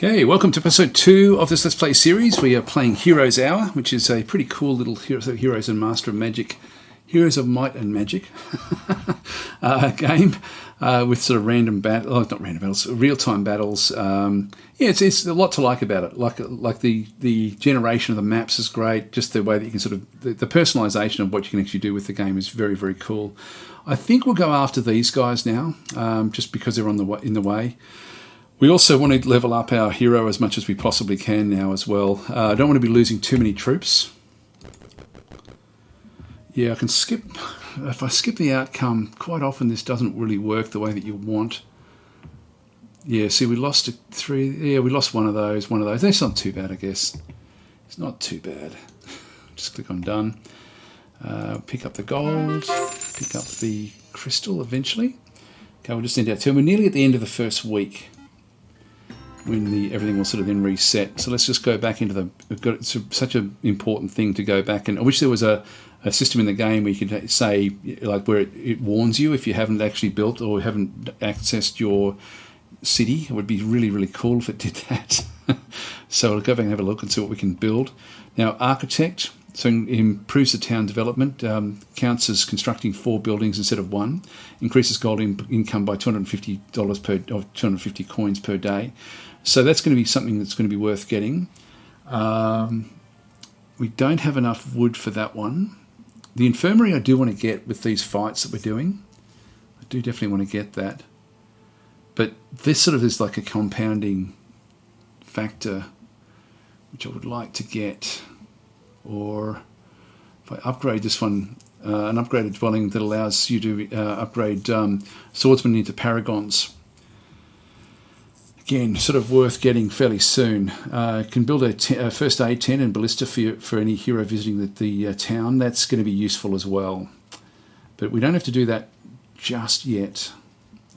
Okay, welcome to episode 2 of this Let's Play series. We are playing Heroes Hour, which is a pretty cool little Heroes and Master of Magic, Heroes of Might and Magic game with sort of random not random battles, real-time battles. It's a lot to like about it. Like the generation of the maps is great. Just the way that you can sort of the personalisation of what you can actually do with the game is very, very cool. I think we'll go after these guys now, just because they're in the way. We also want to level up our hero as much as we possibly can now as well. I don't want to be losing too many troops. Yeah, I can skip. If I skip the outcome, quite often this doesn't really work the way that you want. Yeah, see, we lost 3. Yeah, we lost one of those. That's not too bad, I guess. It's not too bad. Just click on done. Pick up the gold. Pick up the crystal eventually. Okay, we'll just end our turn. We're nearly at the end of the first week, when everything will sort of then reset. So let's just go back into it's such an important thing to go back, and I wish there was a system in the game where you could say, like, where it warns you if you haven't actually built or haven't accessed your city. It would be really, really cool if it did that. So we'll go back and have a look and see what we can build. Now, Architect, so improves the town development, counts as constructing 4 buildings instead of 1, increases gold income by $250 or 250 coins per day. So that's going to be something that's going to be worth getting. We don't have enough wood for that one. The infirmary I do want to get with these fights that we're doing. I do definitely want to get that. But this sort of is like a compounding factor, which I would like to get. Or if I upgrade this one, an upgraded dwelling that allows you to upgrade swordsmen into paragons. Again, sort of worth getting fairly soon. Can build a first aid tent and ballista for any hero visiting the town. That's going to be useful as well. But we don't have to do that just yet.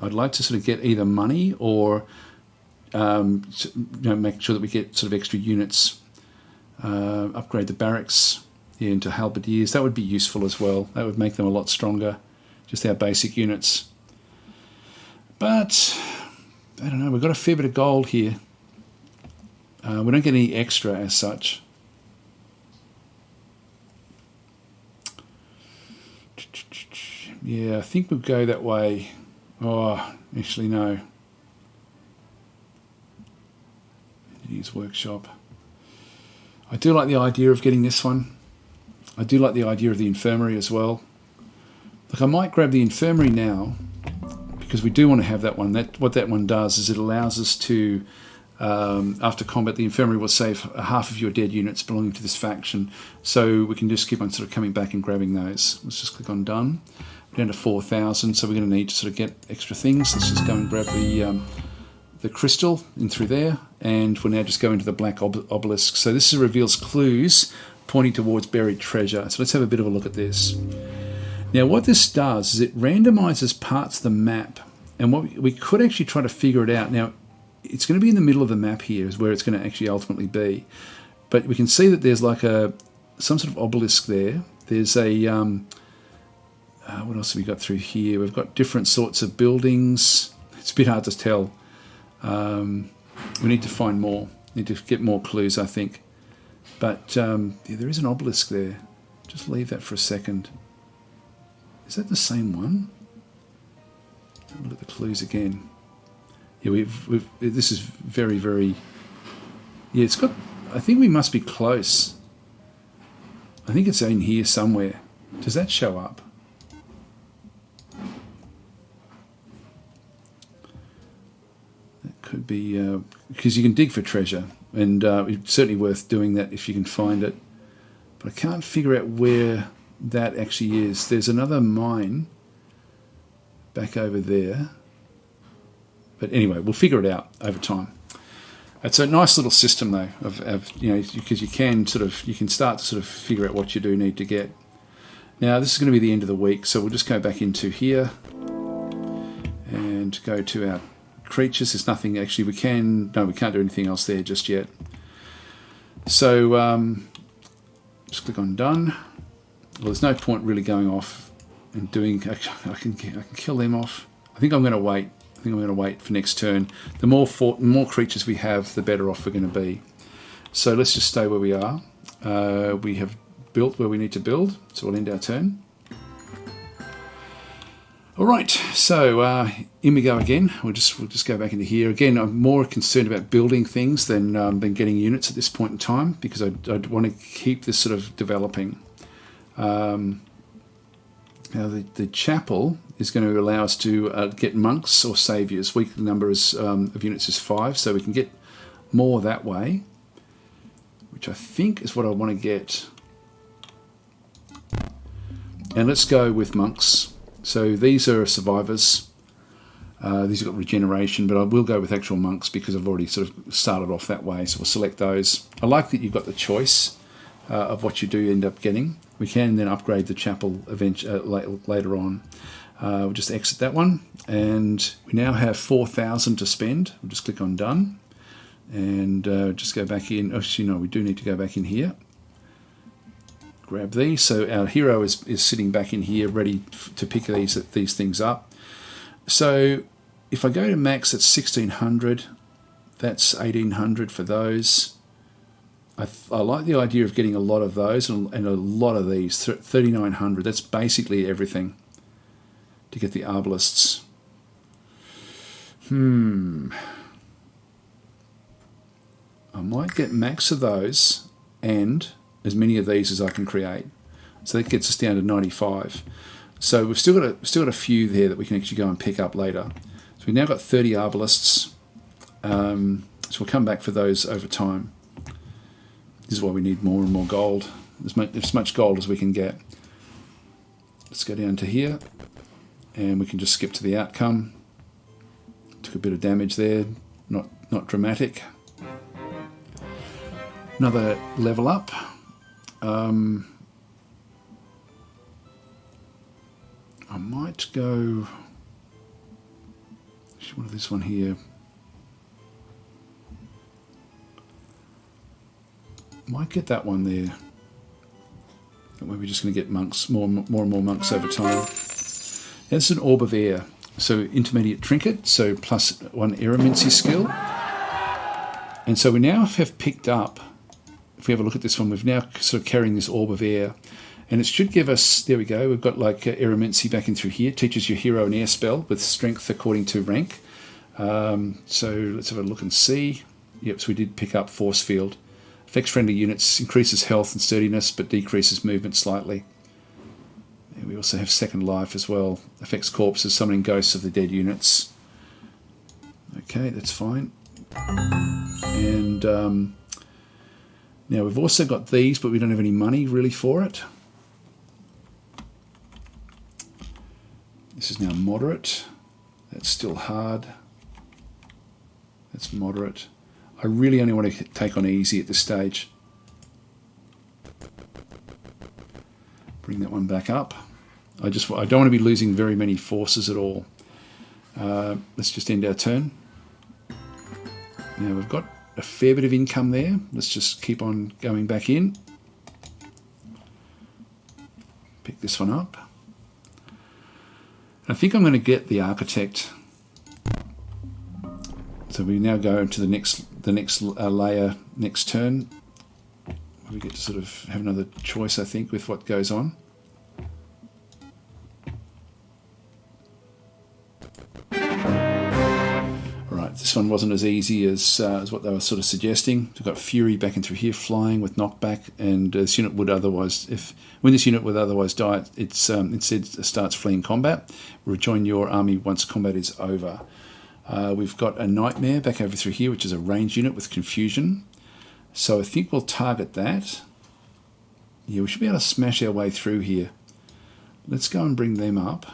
I'd like to sort of get either money or make sure that we get sort of extra units. Upgrade the barracks into halberdiers. That would be useful as well. That would make them a lot stronger. Just our basic units. But I don't know, we've got a fair bit of gold here. We don't get any extra as such. Yeah, I think we'll go that way. Oh, actually no. Use workshop. I do like the idea of getting this one. I do like the idea of the infirmary as well. Look, I might grab the infirmary now, because we do want to have that one. What that one does is it allows us to, after combat, the infirmary will save half of your dead units belonging to this faction. So we can just keep on sort of coming back and grabbing those. Let's just click on done. We're down to 4,000, so we're going to need to sort of get extra things. Let's just go and grab the crystal in through there, and we'll now just go into the black obelisk. So this reveals clues pointing towards buried treasure. So let's have a bit of a look at this. Now what this does is it randomizes parts of the map, and what we could actually try to figure it out. Now it's going to be in the middle of the map here is where it's going to actually ultimately be, but we can see that there's like some sort of obelisk there. There's a what else have we got through here? We've got different sorts of buildings. It's a bit hard to tell. We need to find more. Need to get more clues, I think. But yeah, there is an obelisk there. Just leave that for a second. Is that the same one? Look at the clues again. Yeah, this is very, very. Yeah, it's got. I think we must be close. I think it's in here somewhere. Does that show up? Could be because you can dig for treasure, and it's certainly worth doing that if you can find it. But I can't figure out where that actually is. There's another mine back over there, but anyway, we'll figure it out over time. It's a nice little system though, of because you can start to sort of figure out what you do need to get. Now this is going to be the end of the week, so we'll just go back into here and go to our creatures. There's nothing actually we can't do anything else there just yet. So just click on done. Well, there's no point really going off and doing. I can kill them off. I think I'm going to wait. think I'm going to wait for next turn. The more creatures we have, the better off we're going to be. So let's just stay where we are. We have built where we need to build, so we'll end our turn. All right, so in we go again. We'll just go back into here again. I'm more concerned about building things than getting units at this point in time, because I'd want to keep this sort of developing. Now the chapel is going to allow us to get monks or saviors. Weekly number of units is 5, so we can get more that way, which I think is what I want to get. And let's go with monks. So these are survivors. These have got regeneration, but I will go with actual monks because I've already sort of started off that way. So we'll select those. I like that you've got the choice of what you do end up getting. We can then upgrade the chapel later on. We'll just exit that one. And we now have 4,000 to spend. We'll just click on done. And just go back in. Actually, no, we do need to go back in here. Grab these. So our hero is sitting back in here ready to pick these things up. So if I go to max, that's 1,600. That's 1,800 for those. I like the idea of getting a lot of those and a lot of these. 3,900. That's basically everything to get the arbalists. I might get max of those and as many of these as I can create. So that gets us down to 95. So we've still got a few there that we can actually go and pick up later. So we've now got 30 arbalists. So we'll come back for those over time. This is why we need more and more gold. As much gold as we can get. Let's go down to here. And we can just skip to the outcome. Took a bit of damage there. Not dramatic. Another level up. I might go. What is this one here? Might get that one there. That way we're just going to get monks, more and more monks over time. That's an orb of air, so intermediate trinket, so plus 1 Eromancy skill. And so we now have picked up. If we have a look at this one, we've now sort of carrying this orb of air. And it should give us, there we go, we've got like Eromancy back in through here. Teaches your hero an air spell with strength according to rank. So let's have a look and see. Yep, so we did pick up force field. Affects friendly units, increases health and sturdiness, but decreases movement slightly. And we also have second life as well. Affects corpses, summoning ghosts of the dead units. Okay, that's fine. And now we've also got these, but we don't have any money really for it. This is now moderate. That's still hard. That's moderate. I really only want to take on easy at this stage. Bring that one back up. I don't want to be losing very many forces at all. Let's just end our turn. Now we've got a fair bit of income there. Let's just keep on going back in. Pick this one up. I think I'm going to get the architect. So we now go into the next layer next turn. We get to sort of have another choice, I think, with what goes on. Alright, this one wasn't as easy as what they were sort of suggesting. We've got Fury back in through here, flying with knockback, and this unit would otherwise, when this unit would otherwise die, it's instead starts fleeing combat. Rejoin your army once combat is over. We've got a Nightmare back over through here, which is a ranged unit with confusion. So I think we'll target that. Yeah, we should be able to smash our way through here. Let's go and bring them up.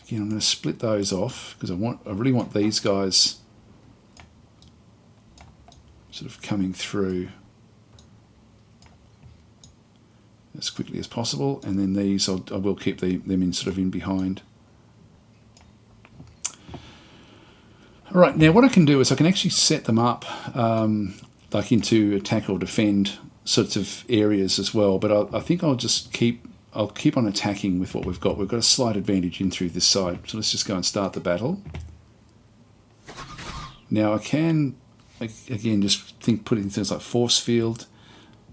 Again, I'm going to split those off because I really want these guys sort of coming through as quickly as possible, and then these I will keep them in sort of in behind. All right, now what I can do is I can actually set them up like into attack or defend sorts of areas as well, but I think I'll just keep I'll keep on attacking with what we've got. We've got a slight advantage in through this side. So let's just go and start the battle. Now I can, again, just putting things like force field,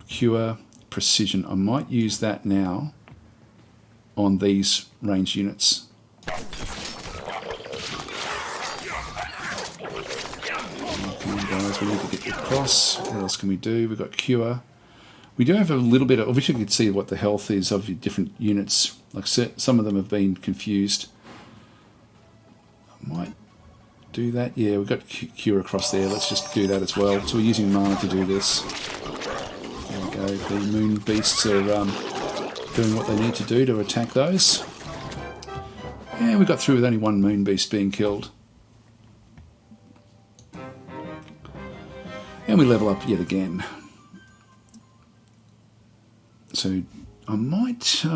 cure, precision. I might use that now on these ranged units. Come on guys, we need to get across. What else can we do? We've got cure. We do have a little bit of, I wish I could see what the health is of your different units. Like some of them have been confused. I might do that. Yeah, we've got cure across there. Let's just do that as well. So we're using mana to do this. There we go. The moon beasts are doing what they need to do to attack those. And we got through with only one moon beast being killed. And we level up yet again. So I might yeah,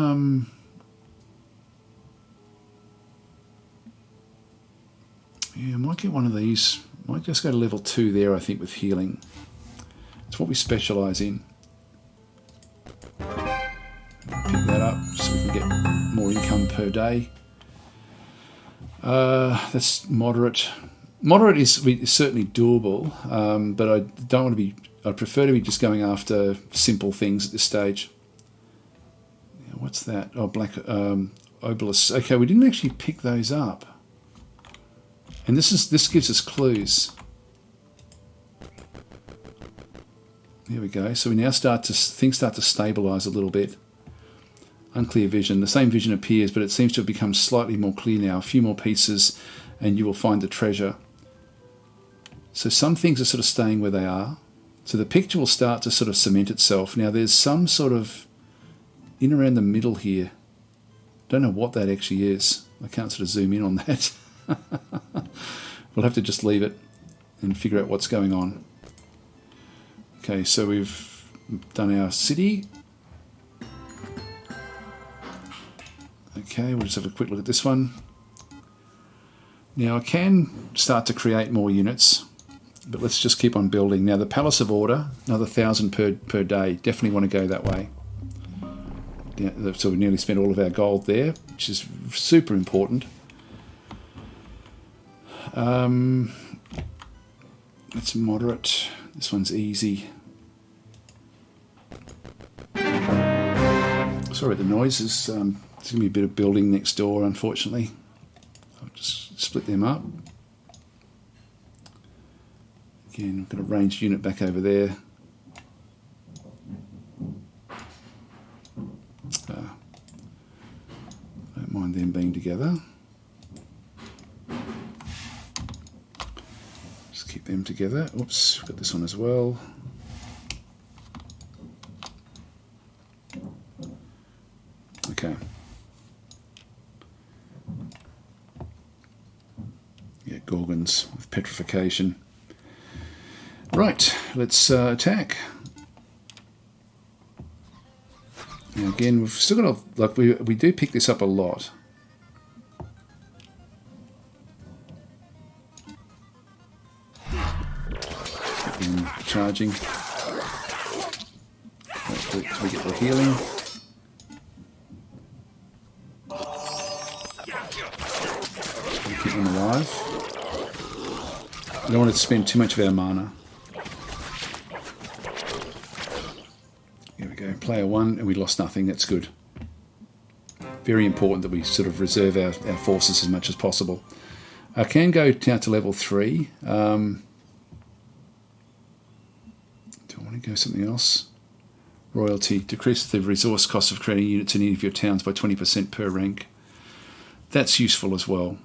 I might get one of these. Might just go to level 2 there, I think, with healing. It's what we specialise in. Pick that up so we can get more income per day. That's moderate. Moderate is certainly doable, but I don't want to be. I prefer to be just going after simple things at this stage. What's that? Oh, black obelisks. Okay, we didn't actually pick those up, and this gives us clues. There we go. So we now things start to stabilise a little bit. Unclear vision. The same vision appears, but it seems to have become slightly more clear now. A few more pieces, and you will find the treasure. So some things are sort of staying where they are. So the picture will start to sort of cement itself. Now there's some sort of in around the middle here. Don't know what that actually is. I can't sort of zoom in on that. We'll have to just leave it and figure out what's going on. Okay, so we've done our city. Okay, we'll just have a quick look at this one. Now I can start to create more units, but let's just keep on building. Now the Palace of Order, another 1,000 per day. Definitely want to go that way. So we nearly spent all of our gold there, which is super important. That's moderate. This one's easy. Sorry, the noise is. There's going to be a bit of building next door, unfortunately. I'll just split them up. Again, we've got a ranged unit back over there. Don't mind them being together. Just keep them together. Oops, got this one as well. Okay. Yeah, Gorgons with petrification. Right, let's attack. Now again, we've still got a, like we do pick this up a lot. Get them charging. Hopefully we get the healing. Keep them alive. We don't want to spend too much of our mana. Here we go, player 1, and we lost nothing. That's good. Very important that we sort of reserve our forces as much as possible. I can go down to level 3. Do I want to go something else? Royalty. Decrease the resource cost of creating units in any of your towns by 20% per rank. That's useful as well.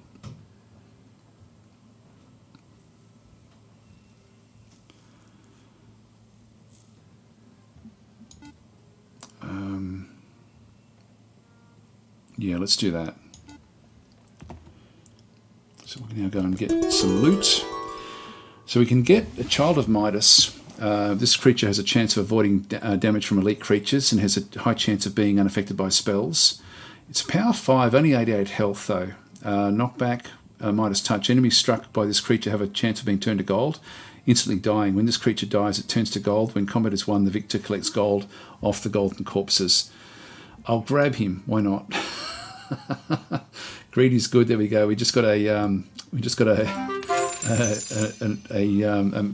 Yeah, let's do that. So we can now go and get some loot. So we can get a Child of Midas. This creature has a chance of avoiding damage from elite creatures and has a high chance of being unaffected by spells. It's power 5, only 88 health though. Knockback, Midas Touch. Enemies struck by this creature have a chance of being turned to gold, instantly dying. When this creature dies, it turns to gold. When combat is won, the victor collects gold off the golden corpses. I'll grab him. Why not? Greed is good. There we go. We just got a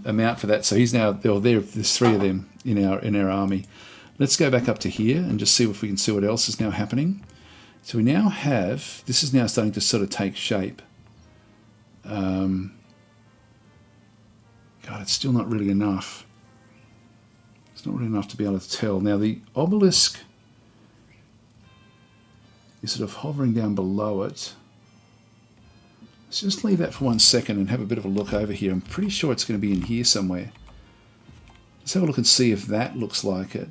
amount for that. So he's now there's 3 of them in our army. Let's go back up to here and just see if we can see what else is now happening. So we now have, this is now starting to sort of take shape. God, it's still not really enough. It's not really enough to be able to tell. Now the obelisk is sort of hovering down below it. Let's just leave that for 1 second and have a bit of a look over here. I'm pretty sure it's going to be in here somewhere. Let's have a look and see if that looks like it.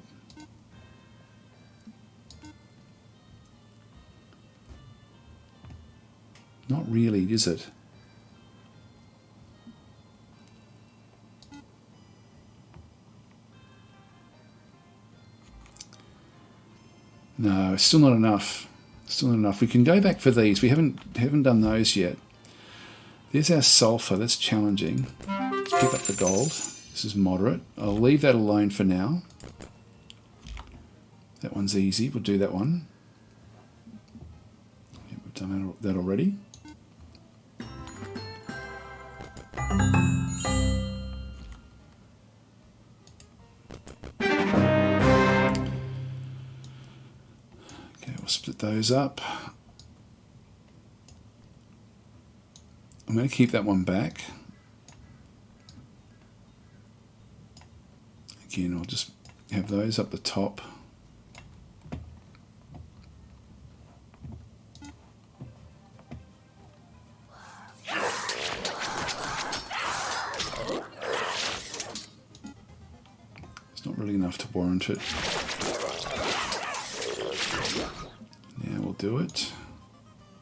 Not really, is it? No, it's still not enough. Still not enough. We can go back for these. We haven't done those yet. There's our sulfur. That's challenging. Let's pick up the gold. This is moderate. I'll leave that alone for now. That one's easy. We'll do that one. Yeah, we've done that already. Split those up. I'm going to keep that one back. Again, I'll just have those up the top. It's not really enough to warrant it. Do it.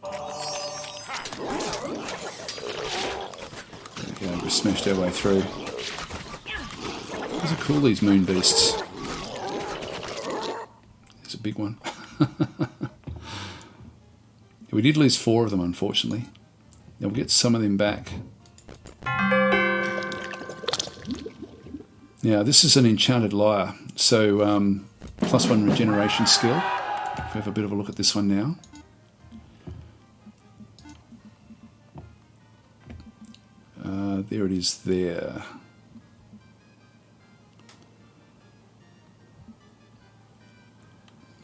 There we go, just smashed our way through. These are cool, these moon beasts. There's a big one. We did lose 4 of them, unfortunately. Now we'll get some of them back. Now this is an enchanted lyre, so +1 regeneration skill. We have a bit of a look at this one now. There it is there.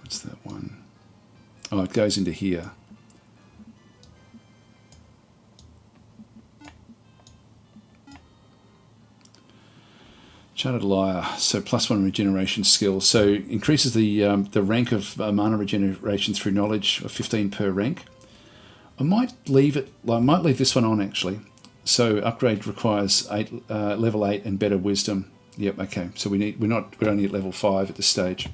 What's that one? Oh, it goes into here. Enchanted lyre, so +1 regeneration skill. So increases the rank of mana regeneration through knowledge of 15 per rank. I might leave it. I might leave this one on actually. So upgrade requires level 8 and better wisdom. Yep. Okay. So we're only at level 5 at this stage.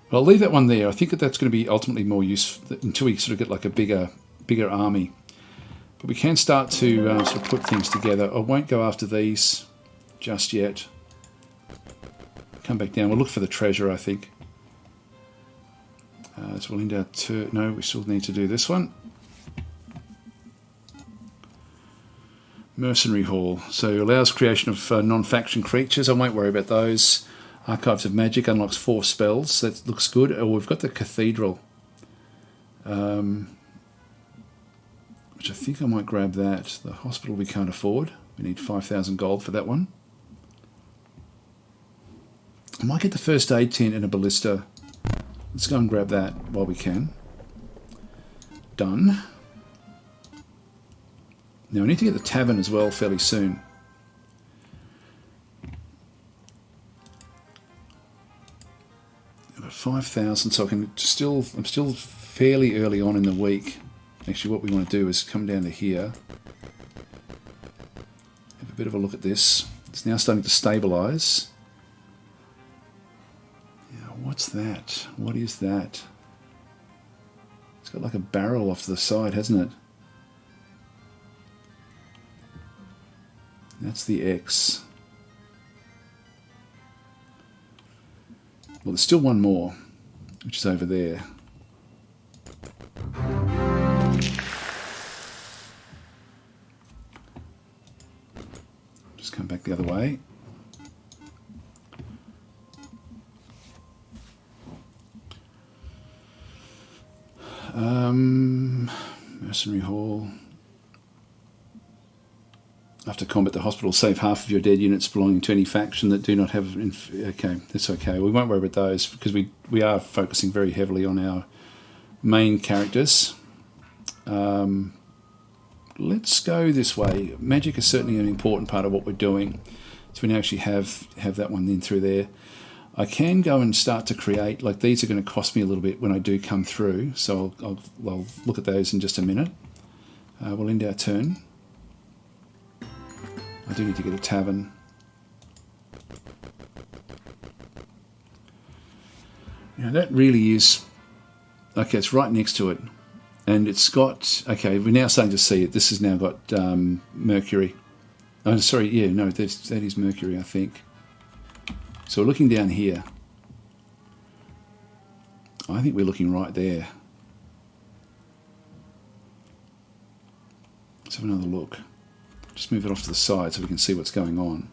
But I'll leave that one there. I think that's going to be ultimately more useful until we sort of get like a bigger army. But we can start to sort of put things together. I won't go after these just yet. Come back down. We'll look for the treasure, I think. So we'll end our turn. No, we still need to do this one. Mercenary Hall. So allows creation of non-faction creatures. I won't worry about those. Archives of Magic unlocks 4 spells. That looks good. Oh, we've got the Cathedral. Which I think I might grab that. The hospital we can't afford. We need 5,000 gold for that one. I might get the first aid tent and a ballista. Let's go and grab that while we can. Done. Now I need to get the tavern as well fairly soon. I've got 5,000, so I'm still fairly early on in the week. Actually, what we want to do is come down to here. Have a bit of a look at this. It's now starting to stabilise. What's that? What is that? It's got like a barrel off to the side, hasn't it? That's the X. Well, there's still one more, which is over there. Just come back the other way. Mercenary Hall. After combat, the hospital will save half of your dead units belonging to any faction that do not have... Okay, that's okay. We won't worry about those because we are focusing very heavily on our main characters. Let's go this way. Magic is certainly an important part of what we're doing. So we now actually have that one in through there. I can go and start to create, like these are going to cost me a little bit when I do come through. So I'll look at those in just a minute. We'll end our turn. I do need to get a tavern. Now that really is... Okay, it's right next to it. And it's got... Okay, we're now starting to see it. This has now got Mercury. Oh, sorry, yeah, no, that is Mercury, I think. So we're looking down here. I think we're looking right there. Let's have another look. Just move it off to the side so we can see what's going on.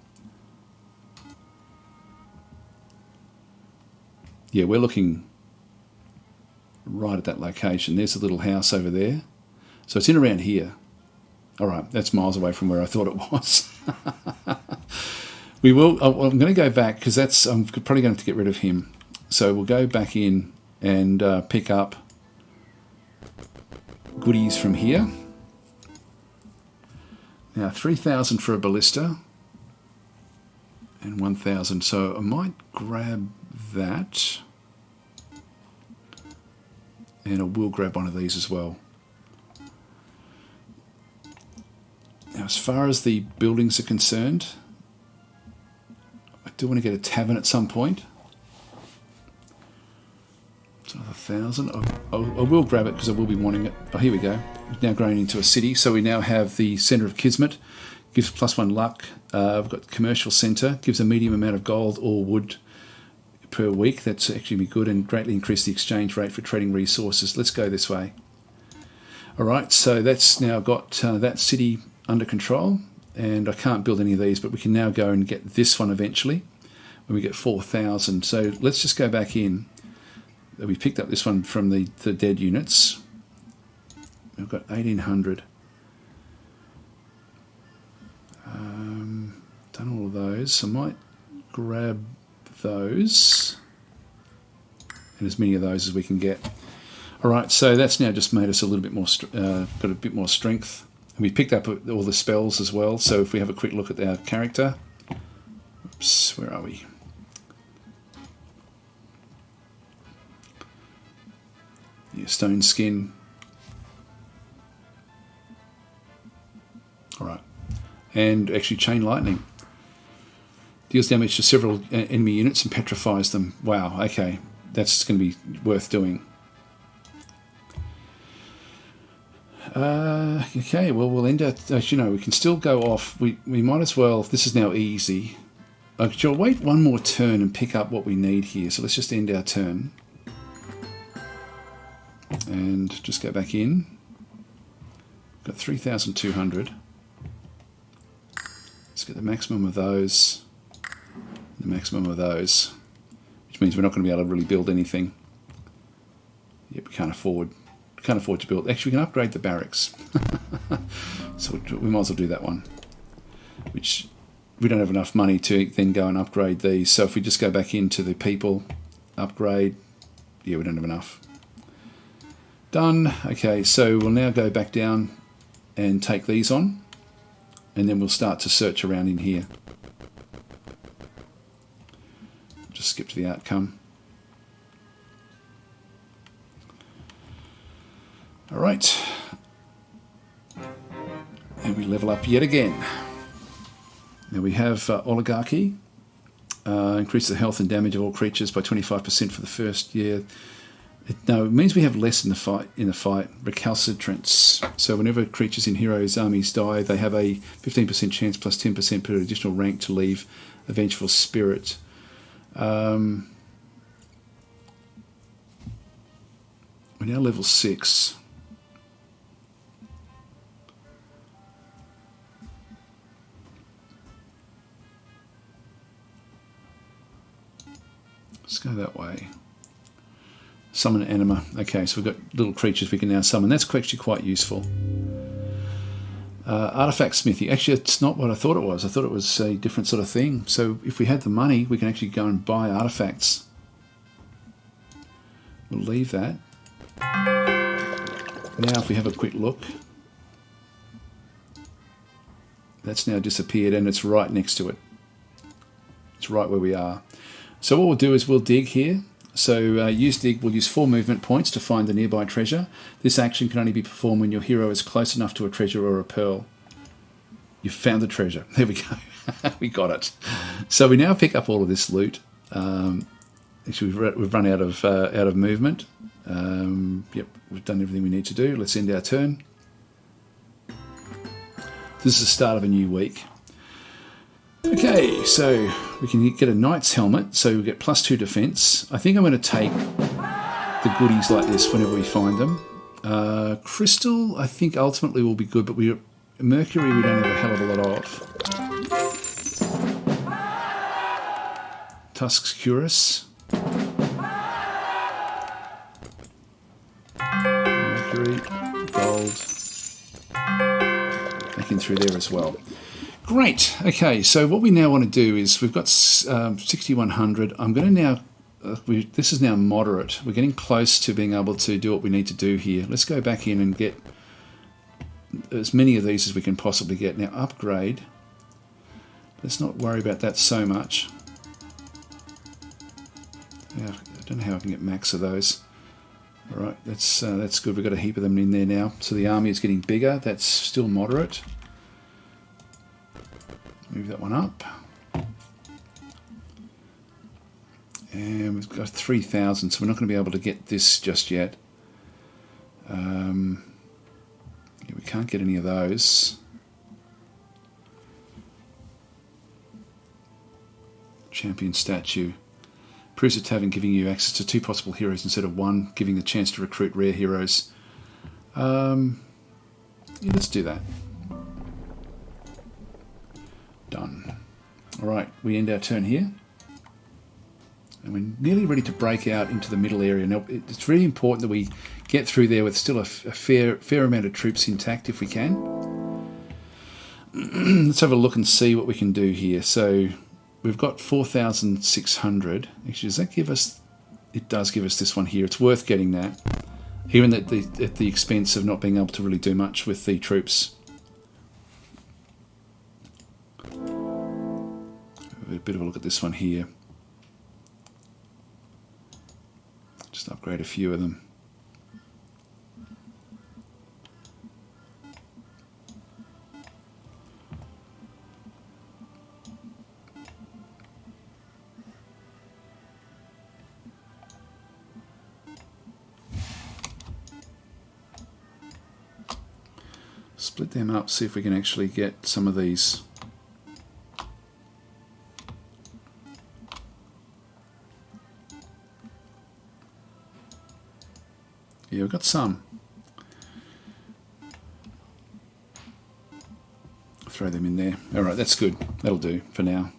Yeah, we're looking right at that location. There's a little house over there. So it's in around here. All right, that's miles away from where I thought it was. We will. I'm going to go back because I'm probably going to have to get rid of him. So we'll go back in and pick up goodies from here. Now 3,000 for a ballista and 1,000. So I might grab that, and I will grab one of these as well. Now, as far as the buildings are concerned, I do want to get a tavern at some point. It's another 1,000. I will grab it because I will be wanting it. Oh, here we go. We've now grown into a city. So we now have the Centre of Kismet. Gives +1 luck. I've got Commercial Centre. Gives a medium amount of gold or wood per week. That's actually be good, and greatly increase the exchange rate for trading resources. Let's go this way. All right, so that's now got that city under control, and I can't build any of these, but we can now go and get this one eventually when we get 4,000. So let's just go back in. We picked up this one from the dead units. We've got 1,800. Done all of those. I might grab those and as many of those as we can get. All right, so that's now just made us a little bit more, got a bit more strength. And we picked up all the spells as well. So if we have a quick look at our character, oops, where are we? Yeah, stone skin. All right, and actually chain lightning. Deals damage to several enemy units and petrifies them. Wow, okay. That's going to be worth doing. Okay, well, we'll end at... Actually, no, we can still go off. We might as well... This is now easy. I'll wait one more turn and pick up what we need here. So let's just end our turn. And just go back in. Got 3,200. Let's get the maximum of those. The maximum of those, which means we're not going to be able to really build anything. Yep, we can't afford to build. Actually, we can upgrade the barracks. So we might as well do that one, which we don't have enough money to then go and upgrade these. So if we just go back into the people, upgrade, yeah, we don't have enough. Done. Okay, so we'll now go back down and take these on, and then we'll start to search around in here. Just skip to the outcome. All right, and we level up yet again. Now we have oligarchy. Increase the health and damage of all creatures by 25% for the first year. It means we have less in the fight. Recalcitrance. So whenever creatures in heroes' armies die, they have a 15% chance plus 10% per additional rank to leave a vengeful spirit. We're now level 6. Let's go that way. Summon anima. Okay, so we've got little creatures we can now summon. That's actually quite useful. Artifact smithy. Actually, it's not what I thought it was. I thought it was a different sort of thing. So if we had the money, we can actually go and buy artifacts. We'll leave that. Now if we have a quick look, that's now disappeared and it's right next to it. It's right where we are. So what we'll do is we'll dig here. So use dig, we'll use 4 movement points to find the nearby treasure. This action can only be performed when your hero is close enough to a treasure or a pearl. You've found the treasure. There we go. We got it. So we now pick up all of this loot. Actually, we've run out of movement. Yep, we've done everything we need to do. Let's end our turn. This is the start of a new week. Okay, so we can get a knight's helmet, so we get +2 defense. I think I'm going to take the goodies like this whenever we find them. Crystal, I think ultimately will be good, but Mercury we don't have a hell of a lot of. Tusk's Cuirass. Mercury, gold. Back in through there as well. Great. Okay, so what we now want to do is we've got 6100. I'm going to now, this is now moderate. We're getting close to being able to do what we need to do here. Let's go back in and get as many of these as we can possibly get. Now upgrade. Let's not worry about that so much. Yeah, I don't know how I can get max of those. All right, that's good. We've got a heap of them in there now. So the army is getting bigger. That's still moderate. Move that one up. And we've got 3,000, so we're not going to be able to get this just yet. Yeah, we can't get any of those. Champion statue. Proves at Tavern, giving you access to 2 possible heroes instead of 1, giving the chance to recruit rare heroes. Yeah, let's do that. Done. Alright, we end our turn here. And we're nearly ready to break out into the middle area. Now, it's really important that we get through there with still a fair amount of troops intact if we can. Let's have a look and see what we can do here. So, we've got 4,600. Actually, does that give us... It does give us this one here. It's worth getting that. Even at the expense of not being able to really do much with the troops. A bit of a look at this one here. Just upgrade a few of them. Split them up, see if we can actually get some of these. Yeah, we've got some. Throw them in there. Alright, that's good. That'll do for now.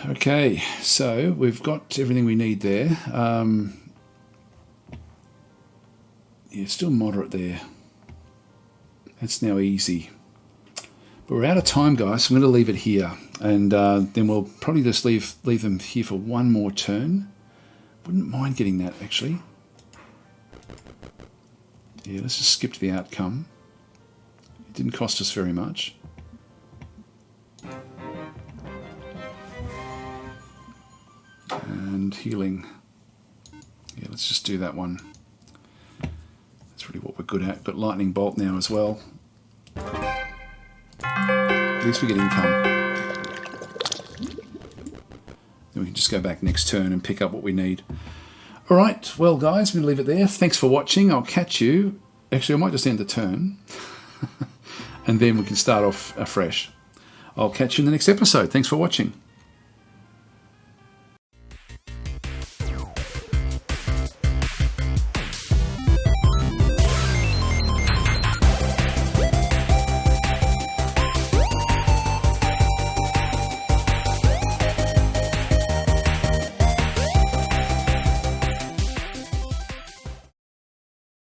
Okay, so we've got everything we need there. Yeah, still moderate there. That's now easy. But we're out of time, guys, so I'm going to leave it here. And then we'll probably just leave them here for one more turn. Wouldn't mind getting that, actually. Yeah, let's just skip to the outcome. It didn't cost us very much. And healing. Yeah, let's just do that one. That's really what we're good at. Got lightning bolt now as well. At least we get income. Then we can just go back next turn and pick up what we need. Alright, well guys, we'll leave it there. Thanks for watching. I'll catch you. Actually, I might just end the turn. And then we can start off afresh. I'll catch you in the next episode. Thanks for watching.